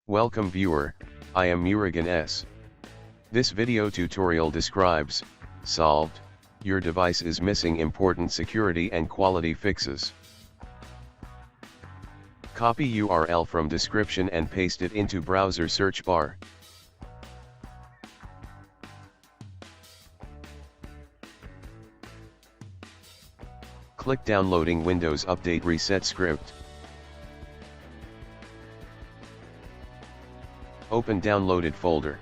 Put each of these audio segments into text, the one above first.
Welcome viewer, I am Murugan S. This video tutorial describes, solved, your device is missing important security and quality fixes. Copy URL from description and paste it into browser search bar. Click downloading Windows Update Reset script. Open downloaded folder.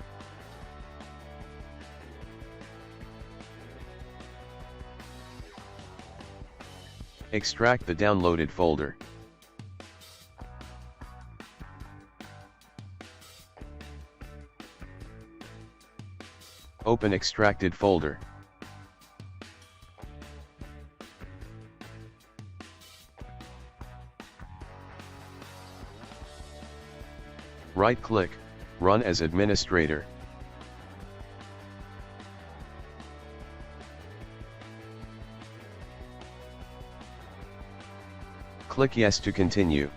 Extract the downloaded folder. Open extracted folder. Right-click, Run as administrator. Click Yes to continue.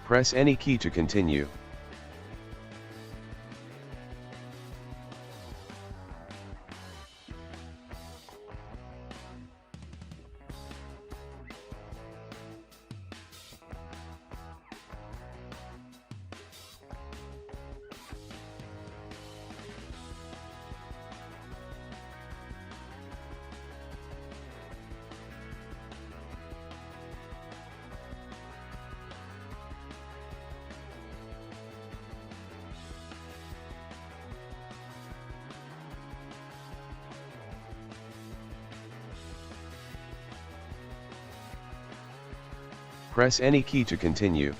Press any key to continue. Press any key to continue.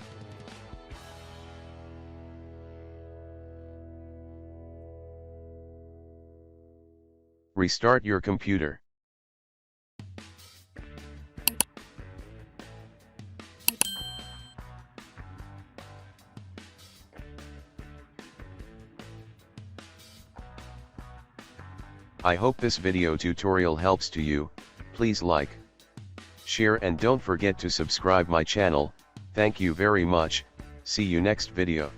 Restart your computer. I hope this video tutorial helps to you. Please like, share and don't forget to subscribe my channel. Thank you very much. See you next video.